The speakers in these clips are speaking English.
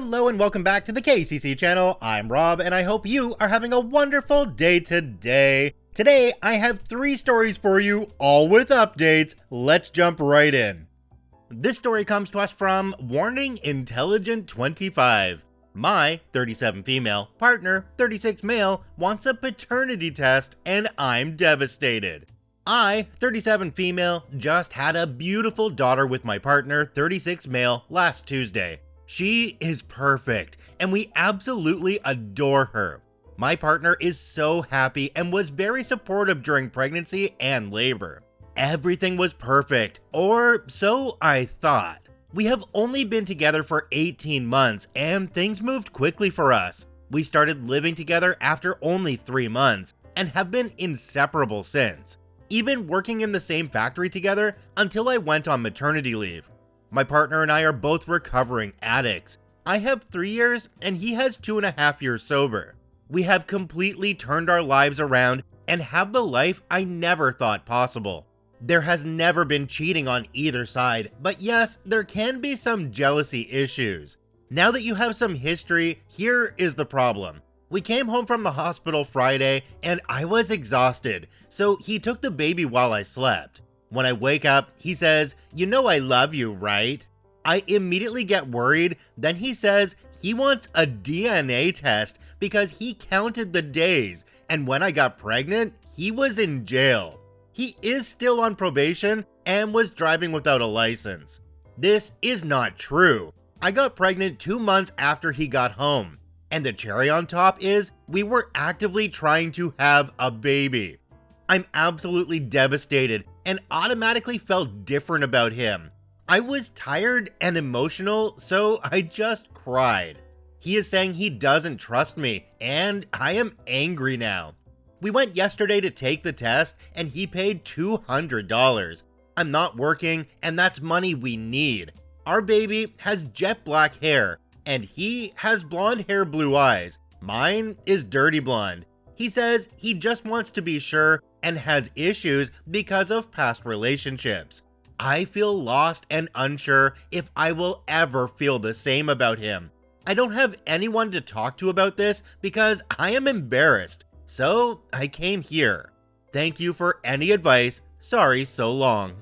Hello and welcome back to the KCC channel. I'm Rob and I hope you are having a wonderful day today. Today I have 3 stories for you, all with updates. Let's jump right in. This story comes to us from Warning Intelligent 25. My 37 female partner, 36 male, wants a paternity test and I'm devastated. I, 37 female, just had a beautiful daughter with my partner, 36 male, last Tuesday. She is perfect, and we absolutely adore her. My partner is so happy and was very supportive during pregnancy and labor. Everything was perfect, or so I thought. We have only been together for 18 months, and things moved quickly for us. We started living together after only 3 months, and have been inseparable since. Even working in the same factory together until I went on maternity leave. My partner and I are both recovering addicts. I have 3 years and he has 2.5 years sober. We have completely turned our lives around and have the life I never thought possible. There has never been cheating on either side, but yes, there can be some jealousy issues. Now that you have some history, here is the problem. We came home from the hospital Friday and I was exhausted, so he took the baby while I slept. When I wake up, he says, "You know I love you, right?" I immediately get worried. Then he says he wants a DNA test because he counted the days, and when I got pregnant, he was in jail. He is still on probation and was driving without a license. This is not true. I got pregnant 2 months after he got home, and the cherry on top is we were actively trying to have a baby. I'm absolutely devastated and automatically felt different about him. I was tired and emotional, so I just cried. He is saying he doesn't trust me, and I am angry now. We went yesterday to take the test, and he paid $200. I'm not working, and that's money we need. Our baby has jet black hair, and he has blonde hair, blue eyes. Mine is dirty blonde. He says he just wants to be sure and has issues because of past relationships. I feel lost and unsure if I will ever feel the same about him. I don't have anyone to talk to about this because I am embarrassed, so I came here. Thank you for any advice. Sorry so long.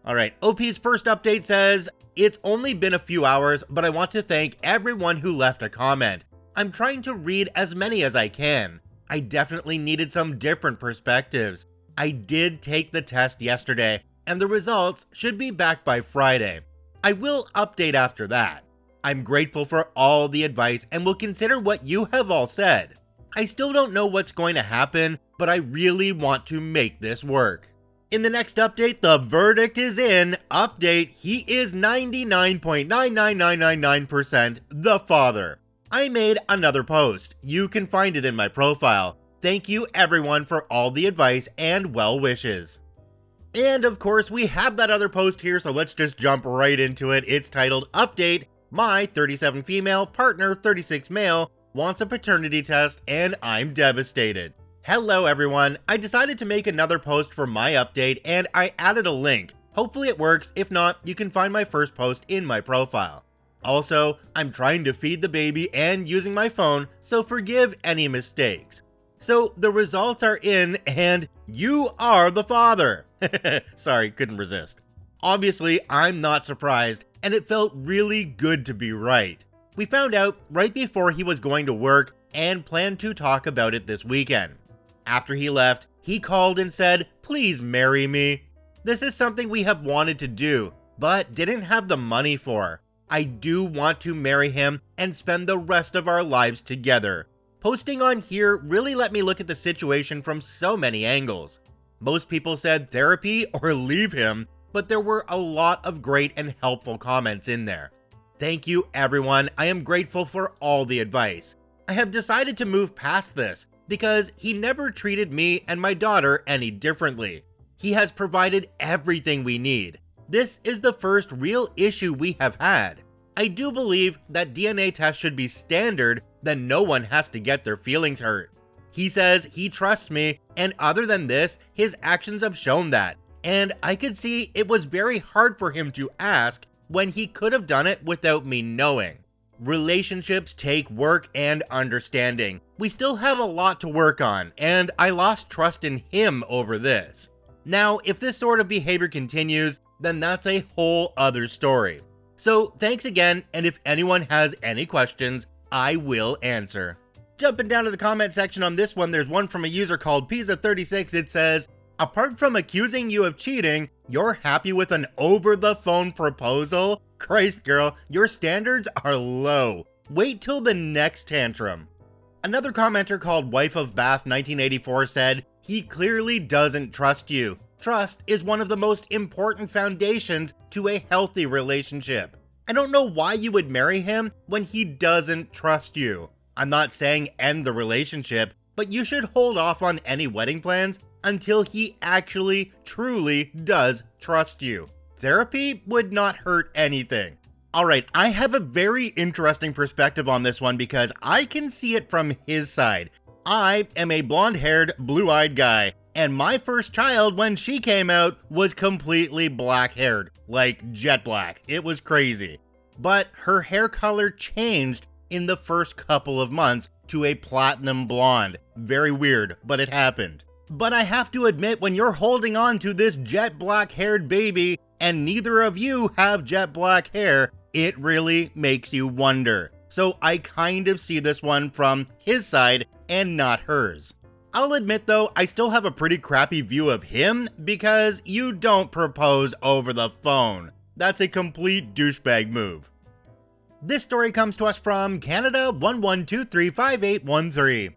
Alright, OP's first update says, "It's only been a few hours, but I want to thank everyone who left a comment. I'm trying to read as many as I can. I definitely needed some different perspectives. I did take the test yesterday, and the results should be back by Friday. I will update after that. I'm grateful for all the advice and will consider what you have all said. I still don't know what's going to happen, but I really want to make this work." In the next update, the verdict is in. Update, he is 99.99999% the father. I made another post. You can find it in my profile. Thank you everyone for all the advice and well wishes. And of course, we have that other post here, so let's just jump right into it. It's titled, "Update, my 37 female partner, 36 male, wants a paternity test and I'm devastated." Hello everyone, I decided to make another post for my update and I added a link. Hopefully it works, if not, you can find my first post in my profile. Also, I'm trying to feed the baby and using my phone, so forgive any mistakes. So the results are in and you are the father. Sorry, couldn't resist. Obviously, I'm not surprised and it felt really good to be right. We found out right before he was going to work and planned to talk about it this weekend. After he left, he called and said, "Please marry me." This is something we have wanted to do, but didn't have the money for. I do want to marry him and spend the rest of our lives together. Posting on here really let me look at the situation from so many angles. Most people said therapy or leave him, but there were a lot of great and helpful comments in there. Thank you everyone, I am grateful for all the advice. I have decided to move past this because he never treated me and my daughter any differently. He has provided everything we need. This is the first real issue we have had. I do believe that DNA tests should be standard, then no one has to get their feelings hurt. He says he trusts me, and other than this, his actions have shown that. And I could see it was very hard for him to ask when he could have done it without me knowing. Relationships take work and understanding. We still have a lot to work on, and I lost trust in him over this. Now, if this sort of behavior continues, then that's a whole other story. So thanks again, and if anyone has any questions, I will answer. Jumping down to the comment section on this one, there's one from a user called Pizza36. It says, apart from accusing you of cheating, you're happy with an over-the-phone proposal? Christ, girl, your standards are low. Wait till the next tantrum. Another commenter called Wife of Bath 1984 said, he clearly doesn't trust you. Trust is one of the most important foundations to a healthy relationship. I don't know why you would marry him when he doesn't trust you. I'm not saying end the relationship, but you should hold off on any wedding plans until he actually, truly does trust you. Therapy would not hurt anything. Alright, I have a very interesting perspective on this one because I can see it from his side. I am a blonde-haired, blue-eyed guy, and my first child, when she came out, was completely black-haired, like jet black. It was crazy. But her hair color changed in the first couple of months to a platinum blonde. Very weird, but it happened. But I have to admit, when you're holding on to this jet black-haired baby, and neither of you have jet black hair, it really makes you wonder. So I kind of see this one from his side and not hers. I'll admit though, I still have a pretty crappy view of him because you don't propose over the phone. That's a complete douchebag move. This story comes to us from Canada 11235813.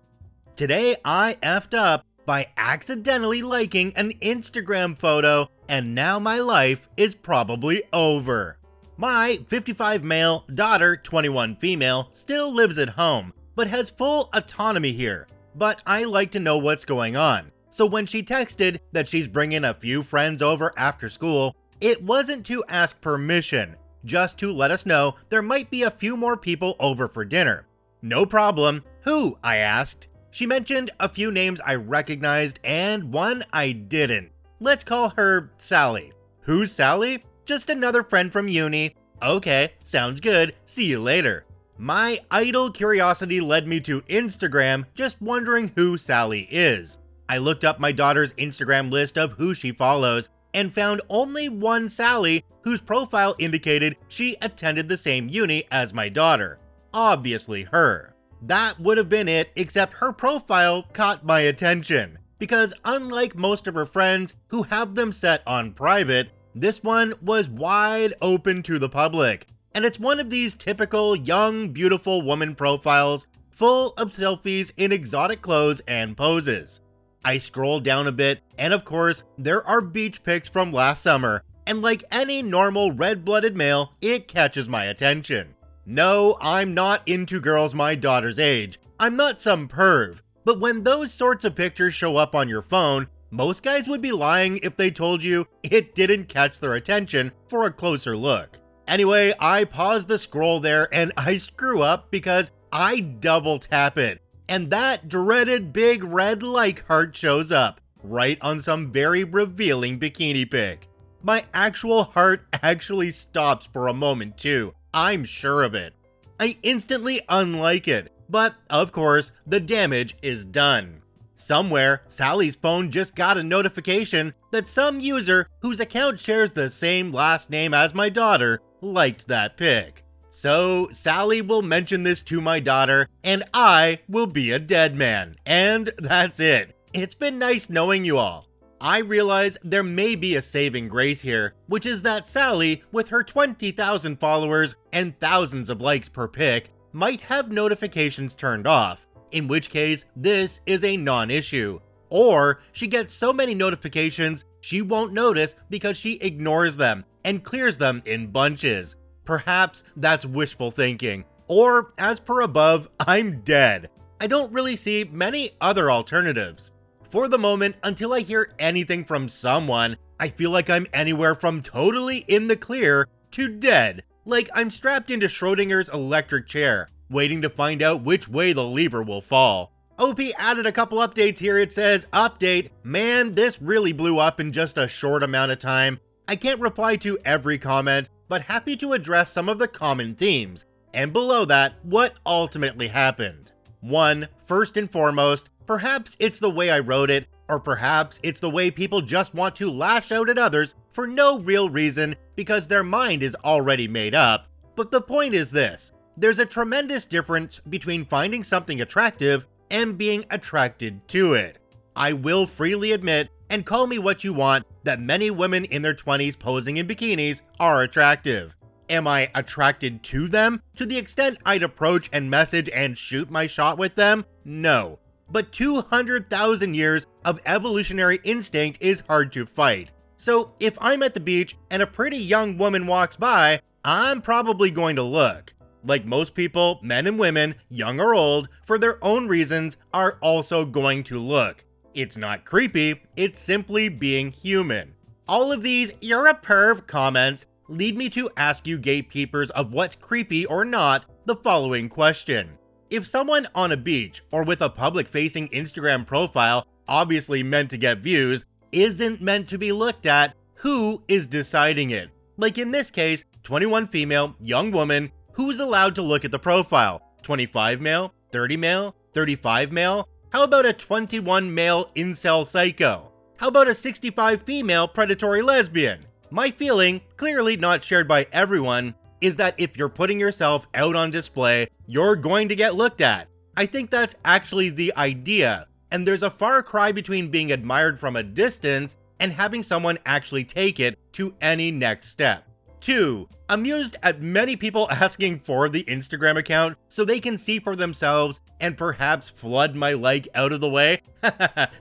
Today I effed up by accidentally liking an Instagram photo, and now my life is probably over. My 55 male, daughter 21 female, still lives at home, but has full autonomy here. But I like to know what's going on. So when she texted that she's bringing a few friends over after school, it wasn't to ask permission, just to let us know there might be a few more people over for dinner. No problem. Who? I asked. She mentioned a few names I recognized and one I didn't. Let's call her Sally. Who's Sally? Just another friend from uni. Okay, sounds good. See you later. My idle curiosity led me to Instagram, just wondering who Sally is. I looked up my daughter's Instagram list of who she follows and found only one Sally whose profile indicated she attended the same uni as my daughter. Obviously her. That would have been it, except her profile caught my attention. Because unlike most of her friends who have them set on private, this one was wide open to the public. And it's one of these typical young, beautiful woman profiles, full of selfies in exotic clothes and poses. I scroll down a bit, and of course, there are beach pics from last summer, and like any normal red-blooded male, it catches my attention. No, I'm not into girls my daughter's age. I'm not some perv. But when those sorts of pictures show up on your phone, most guys would be lying if they told you it didn't catch their attention for a closer look. Anyway, I pause the scroll there and I screw up because I double tap it. And that dreaded big red like heart shows up, right on some very revealing bikini pic. My actual heart actually stops for a moment too. I'm sure of it. I instantly unlike it, but of course, the damage is done. Somewhere, Sally's phone just got a notification that some user whose account shares the same last name as my daughter liked that pic. So, Sally will mention this to my daughter, and I will be a dead man. And that's it. It's been nice knowing you all. I realize there may be a saving grace here, which is that Sally, with her 20,000 followers and thousands of likes per pic, might have notifications turned off, in which case this is a non-issue. Or she gets so many notifications she won't notice because she ignores them and clears them in bunches. Perhaps that's wishful thinking. Or, as per above, I'm dead. I don't really see many other alternatives. For the moment, until I hear anything from someone, I feel like I'm anywhere from totally in the clear to dead. Like I'm strapped into Schrodinger's electric chair, waiting to find out which way the lever will fall. OP added a couple updates here. It says, update, man, this really blew up in just a short amount of time. I can't reply to every comment, but happy to address some of the common themes. and below that, what ultimately happened. 1. First and foremost, perhaps it's the way I wrote it, or perhaps it's the way people just want to lash out at others for no real reason because their mind is already made up. But the point is this: there's a tremendous difference between finding something attractive and being attracted to it. I will freely admit, and call me what you want, that many women in their 20s posing in bikinis are attractive. Am I attracted to them to the extent I'd approach and message and shoot my shot with them? No. But 200,000 years of evolutionary instinct is hard to fight. So if I'm at the beach and a pretty young woman walks by, I'm probably going to look. Like most people, men and women, young or old, for their own reasons, are also going to look. It's not creepy, it's simply being human. All of these "you're a perv" comments lead me to ask you gatekeepers of what's creepy or not the following question. If someone on a beach or with a public-facing Instagram profile, obviously meant to get views, isn't meant to be looked at, who is deciding it? Like in this case, 21 female, young woman, who's allowed to look at the profile? 25 male? 30 male? 35 male? How about a 21 male incel psycho? How about a 65 female predatory lesbian? My feeling, clearly not shared by everyone, is that if you're putting yourself out on display, you're going to get looked at. I think that's actually the idea, and there's a far cry between being admired from a distance and having someone actually take it to any next step. 2. Amused at many people asking for the Instagram account so they can see for themselves and perhaps flood my like out of the way?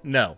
No.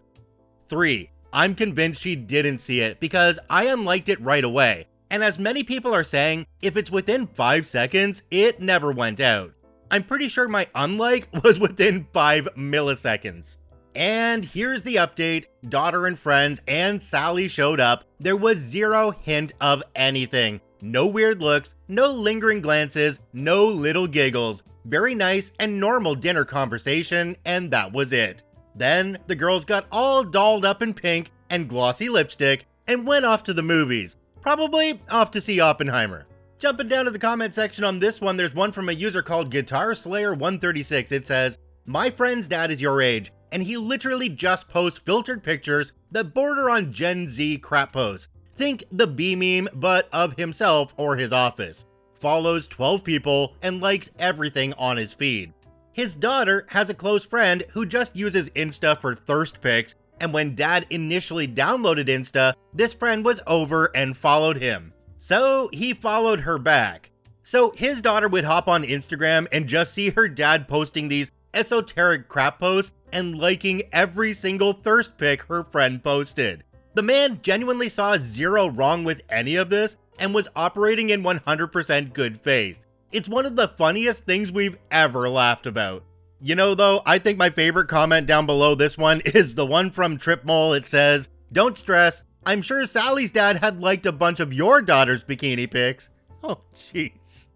3. I'm convinced she didn't see it because I unliked it right away. And as many people are saying, if it's within 5 seconds, it never went out. I'm pretty sure my unlike was within 5 milliseconds. And here's the update. Daughter and friends and Sally showed up. There was zero hint of anything. No weird looks, no lingering glances, no little giggles. Very nice and normal dinner conversation, and that was it. Then the girls got all dolled up in pink and glossy lipstick and went off to the movies. Probably off to see Oppenheimer. Jumping down to the comment section on this one, there's one from a user called Guitar Slayer 136. It says, "My friend's dad is your age, and he literally just posts filtered pictures that border on Gen Z crap posts. Think the B meme, but of himself or his office. Follows 12 people and likes everything on his feed. His daughter has a close friend who just uses Insta for thirst pics, and when dad initially downloaded Insta, this friend was over and followed him. So he followed her back. So his daughter would hop on Instagram and just see her dad posting these esoteric crap posts and liking every single thirst pic her friend posted. The man genuinely saw zero wrong with any of this and was operating in 100% good faith. It's one of the funniest things we've ever laughed about. You know though, I think my favorite comment down below this one is the one from Tripmole. It says, "Don't stress, I'm sure Sally's dad had liked a bunch of your daughter's bikini pics." Oh jeez.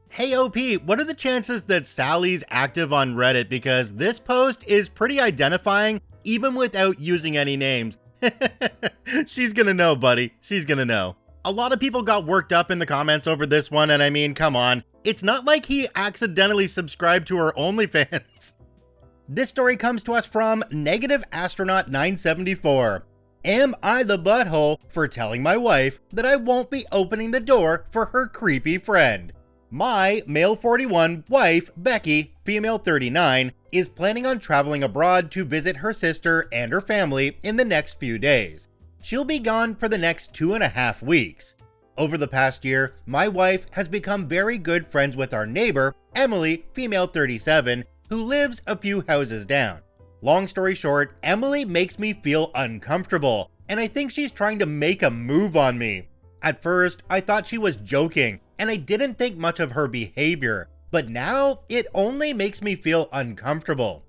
Hey OP, what are the chances that Sally's active on Reddit? Because this post is pretty identifying even without using any names. She's gonna know, buddy. She's gonna know. A lot of people got worked up in the comments over this one, and I mean, come on. It's not like he accidentally subscribed to her OnlyFans. This story comes to us from Negative Astronaut 974. Am I the butthole for telling my wife that I won't be opening the door for her creepy friend? My male 41 wife, Becky, female 39, is planning on traveling abroad to visit her sister and her family in the next few days. She'll be gone for the next 2.5 weeks. Over the past year, my wife has become very good friends with our neighbor, Emily, female 37, who lives a few houses down. Long story short, Emily makes me feel uncomfortable, and I think she's trying to make a move on me. At first, I thought she was joking, and I didn't think much of her behavior, but now it only makes me feel uncomfortable.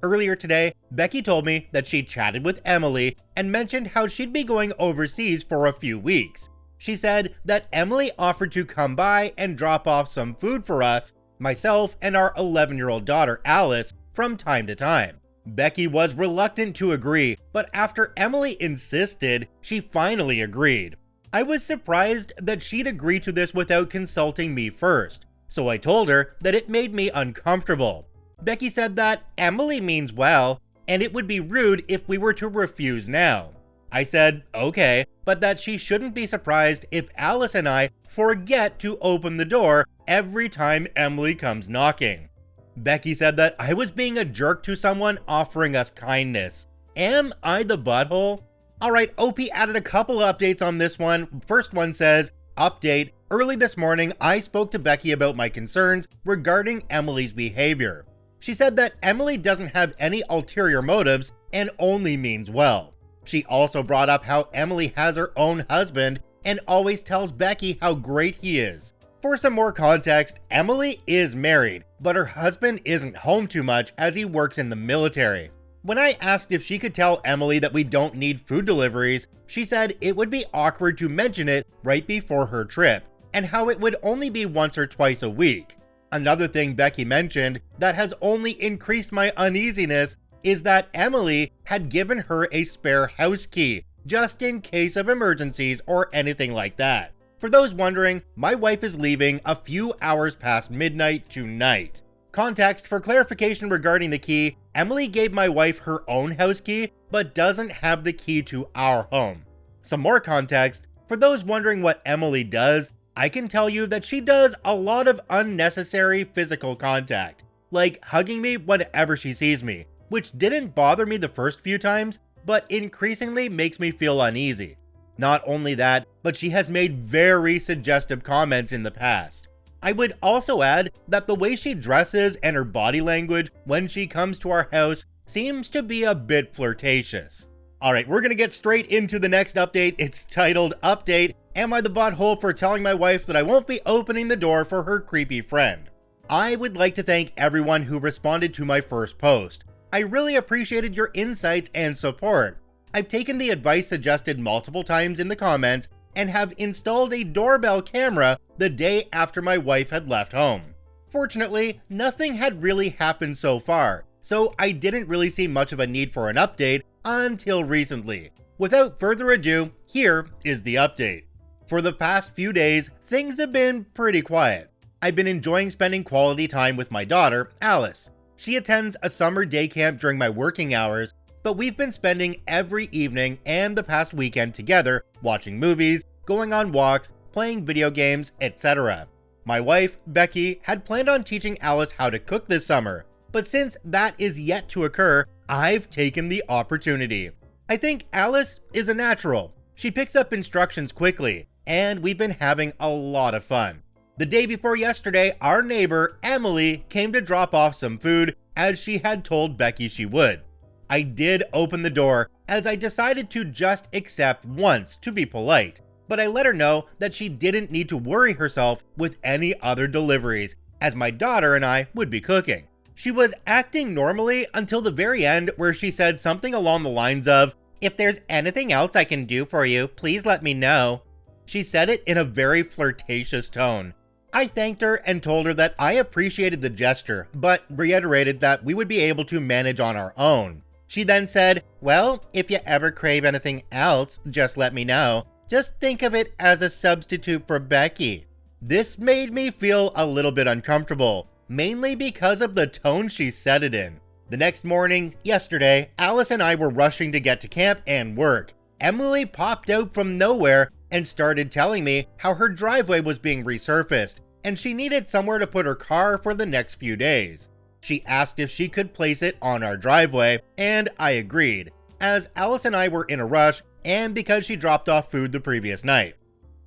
Earlier today, Becky told me that she chatted with Emily and mentioned how she'd be going overseas for a few weeks. She said that Emily offered to come by and drop off some food for us, myself, and our 11-year-old daughter, Alice, from time to time. Becky was reluctant to agree, but after Emily insisted, she finally agreed. I was surprised that she'd agree to this without consulting me first. so I told her that it made me uncomfortable. Becky said that Emily means well, and it would be rude if we were to refuse now. I said, okay, but that she shouldn't be surprised if Alice and I forget to open the door every time Emily comes knocking. Becky said that I was being a jerk to someone offering us kindness. Am I the butthole? Alright, OP added a couple updates on this one. First one says, update, early this morning I spoke to Becky about my concerns regarding Emily's behavior. She said that Emily doesn't have any ulterior motives and only means well. She also brought up how Emily has her own husband and always tells Becky how great he is. For some more context, Emily is married, but her husband isn't home too much as he works in the military. When I asked if she could tell Emily that we don't need food deliveries, she said it would be awkward to mention it right before her trip, and how it would only be once or twice a week. Another thing Becky mentioned that has only increased my uneasiness is that Emily had given her a spare house key, just in case of emergencies or anything like that. For those wondering, my wife is leaving a few hours past midnight tonight. Context for clarification regarding the key, Emily gave my wife her own house key, but doesn't have the key to our home. Some more context, for those wondering what Emily does, I can tell you that she does a lot of unnecessary physical contact, like hugging me whenever she sees me, which didn't bother me the first few times, but increasingly makes me feel uneasy. Not only that, but she has made very suggestive comments in the past. I would also add that the way she dresses and her body language when she comes to our house seems to be a bit flirtatious. Alright, we're gonna get straight into the next update. It's titled, Update, Am I the Butthole for telling my wife that I won't be opening the door for her creepy friend? I would like to thank everyone who responded to my first post. I really appreciated your insights and support. I've taken the advice suggested multiple times in the comments and have installed a doorbell camera the day after my wife had left home. Fortunately, nothing had really happened so far, so I didn't really see much of a need for an update until recently. Without further ado, here is the update. For the past few days, things have been pretty quiet. I've been enjoying spending quality time with my daughter, Alice. She attends a summer day camp during my working hours, but we've been spending every evening and the past weekend together watching movies, going on walks, playing video games, etc. My wife, Becky, had planned on teaching Alice how to cook this summer, but since that is yet to occur, I've taken the opportunity. I think Alice is a natural. She picks up instructions quickly, and we've been having a lot of fun. The day before yesterday, our neighbor, Emily, came to drop off some food as she had told Becky she would. I did open the door as I decided to just accept once to be polite, but I let her know that she didn't need to worry herself with any other deliveries as my daughter and I would be cooking. She was acting normally until the very end where she said something along the lines of, "If there's anything else I can do for you, please let me know." She said it in a very flirtatious tone. I thanked her and told her that I appreciated the gesture, but reiterated that we would be able to manage on our own. She then said, "Well, if you ever crave anything else, just let me know. Just think of it as a substitute for Becky." This made me feel a little bit uncomfortable, mainly because of the tone she said it in. The next morning, yesterday, Alice and I were rushing to get to camp and work. Emily popped out from nowhere and started telling me how her driveway was being resurfaced, and she needed somewhere to put her car for the next few days. She asked if she could place it on our driveway, and I agreed, as Alice and I were in a rush and because she dropped off food the previous night.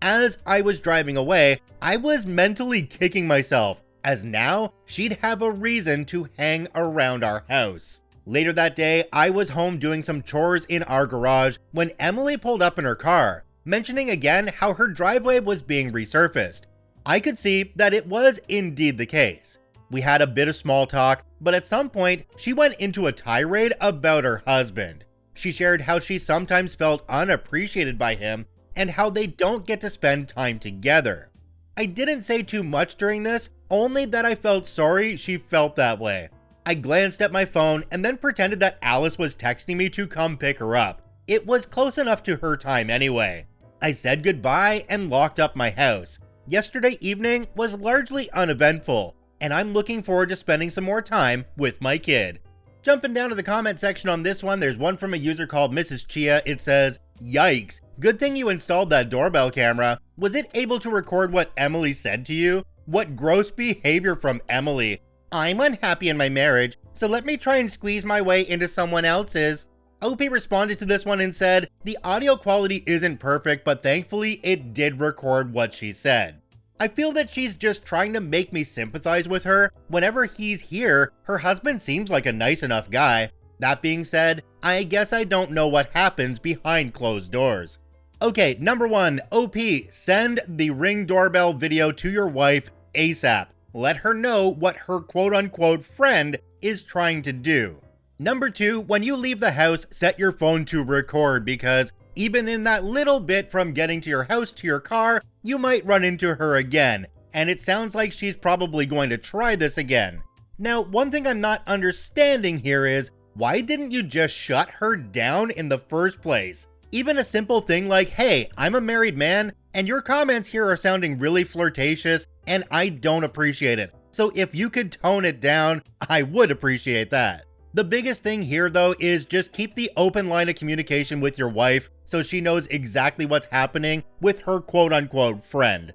As I was driving away, I was mentally kicking myself, as now she'd have a reason to hang around our house. Later that day, I was home doing some chores in our garage when Emily pulled up in her car, mentioning again how her driveway was being resurfaced. I could see that it was indeed the case. We had a bit of small talk, but at some point, she went into a tirade about her husband. She shared how she sometimes felt unappreciated by him and how they don't get to spend time together. I didn't say too much during this, only that I felt sorry she felt that way. I glanced at my phone and then pretended that Alice was texting me to come pick her up. It was close enough to her time anyway. I said goodbye and locked up my house. Yesterday evening was largely uneventful, and I'm looking forward to spending some more time with my kid. Jumping down to the comment section on this one, there's one from a user called Mrs. Chia. It says, "Yikes, good thing you installed that doorbell camera. Was it able to record what Emily said to you? What gross behavior from Emily. I'm unhappy in my marriage, so let me try and squeeze my way into someone else's." OP responded to this one and said, "The audio quality isn't perfect, but thankfully it did record what she said. I feel that she's just trying to make me sympathize with her. Whenever he's here, her husband seems like a nice enough guy. That being said, I guess I don't know what happens behind closed doors." Okay, number 1, OP, send the Ring doorbell video to your wife ASAP. Let her know what her quote-unquote friend is trying to do. Number 2, when you leave the house, set your phone to record, because even in that little bit from getting to your house to your car, you might run into her again, and it sounds like she's probably going to try this again. Now, one thing I'm not understanding here is, why didn't you just shut her down in the first place? Even a simple thing like, "Hey, I'm a married man, and your comments here are sounding really flirtatious, and I don't appreciate it. So if you could tone it down, I would appreciate that." The biggest thing here though is just keep the open line of communication with your wife so she knows exactly what's happening with her quote-unquote friend.